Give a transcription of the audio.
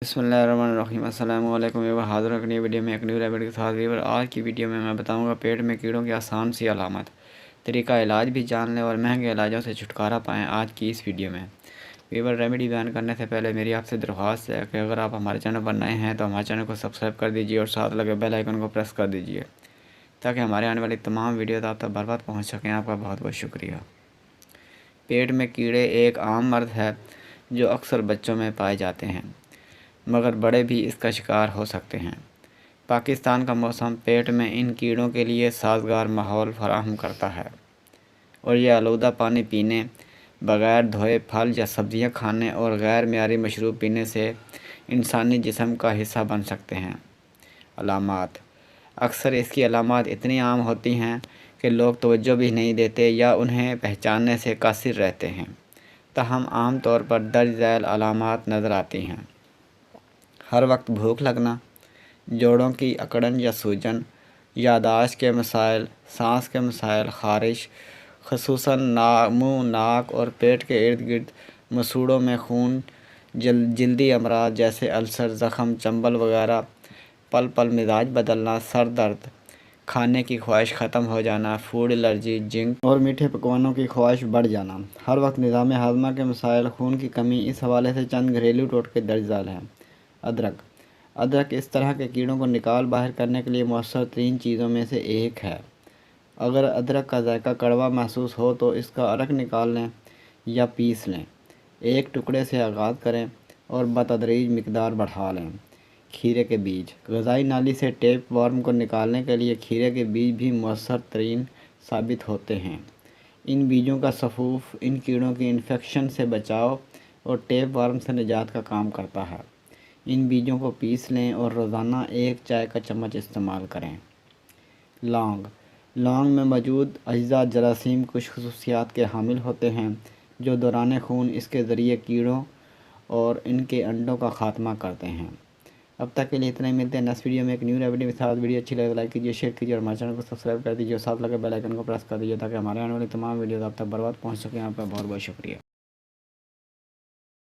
بسم اللہ الرحمن الرحیم۔ السلام علیکم ویور، حاضر ایک نئی ویڈیو میں ایک نیو ریمیڈی کے ساتھ۔ ویور، آج کی ویڈیو میں بتاؤں گا پیٹ میں کیڑوں کی آسان سی علامت، طریقہ علاج بھی جان لیں اور مہنگے علاجوں سے چھٹکارا پائیں آج کی اس ویڈیو میں۔ ویور، ریمیڈی بیان کرنے سے پہلے میری آپ سے درخواست ہے کہ اگر آپ ہمارے چینل پر نئے ہیں تو ہمارے چینل کو سبسکرائب کر دیجیے اور ساتھ لگے بیل آئیکن کو پریس کر دیجیے تاکہ ہمارے آنے والی تمام ویڈیوز آپ تک بر وقت پہنچ سکیں۔ آپ کا بہت بہت شکریہ۔ پیٹ میں کیڑے ایک عام مرض ہے جو اکثر بچوں میں پائے جاتے ہیں، مگر بڑے بھی اس کا شکار ہو سکتے ہیں۔ پاکستان کا موسم پیٹ میں ان کیڑوں کے لیے سازگار ماحول فراہم کرتا ہے اور یہ آلودہ پانی پینے، بغیر دھوئے پھل یا سبزیاں کھانے اور غیر معیاری مشروب پینے سے انسانی جسم کا حصہ بن سکتے ہیں۔ علامات: اکثر اس کی علامات اتنی عام ہوتی ہیں کہ لوگ توجہ بھی نہیں دیتے یا انہیں پہچاننے سے قاصر رہتے ہیں، تاہم عام طور پر درج ذیل علامات نظر آتی ہیں۔ ہر وقت بھوک لگنا، جوڑوں کی اکڑن یا سوجن، یادداشت کے مسائل، سانس کے مسائل، خارش، خصوصاً منہ، ناک اور پیٹ کے ارد گرد مسوڑوں میں خون، جلدی امراض جیسے السر، زخم، چنبل وغیرہ، پل پل مزاج بدلنا، سر درد، کھانے کی خواہش ختم ہو جانا، فوڈ الرجی، جنک اور میٹھے پکوانوں کی خواہش بڑھ جانا، ہر وقت نظام ہاضمہ کے مسائل، خون کی کمی۔ اس حوالے سے چند گھریلو ٹوٹکے درج ذیل ہیں۔ ادرک اس طرح کے کیڑوں کو نکال باہر کرنے کے لیے مؤثر ترین چیزوں میں سے ایک ہے۔ اگر ادرک کا ذائقہ کڑوا محسوس ہو تو اس کا عرق نکال لیں یا پیس لیں۔ ایک ٹکڑے سے آغاز کریں اور بتدریج مقدار بڑھا لیں۔ کھیرے کے بیج: غذائی نالی سے ٹیپ ورم کو نکالنے کے لیے کھیرے کے بیج بھی مؤثر ترین ثابت ہوتے ہیں۔ ان بیجوں کا سفوف ان کیڑوں کی انفیکشن سے بچاؤ اور ٹیپ ورم سے نجات کا کام کرتا ہے۔ ان بیجوں کو پیس لیں اور روزانہ ایک چائے کا چمچ استعمال کریں۔ لونگ میں موجود اجزاء جراثیم کش خصوصیات کے حامل ہوتے ہیں جو دوران خون اس کے ذریعے کیڑوں اور ان کے انڈوں کا خاتمہ کرتے ہیں۔ اب تک کے لیے اتنا ہی، ملتے ہیں نیکسٹ ویڈیو میں ایک نیو ریمیڈی کے ساتھ۔ ویڈیو اچھی لگے تو لائک کیجیے، شیئر کیجیے اور ہمارے چینل کو سبسکرائب کر دیجیے اور ساتھ لگے بیل آئیکن کو پریس کر دیجیے تاکہ ہمارے آنے والی تمام ویڈیوز آپ تک بر وقت پہنچ سکیں۔ آپ کا بہت بہت شکریہ۔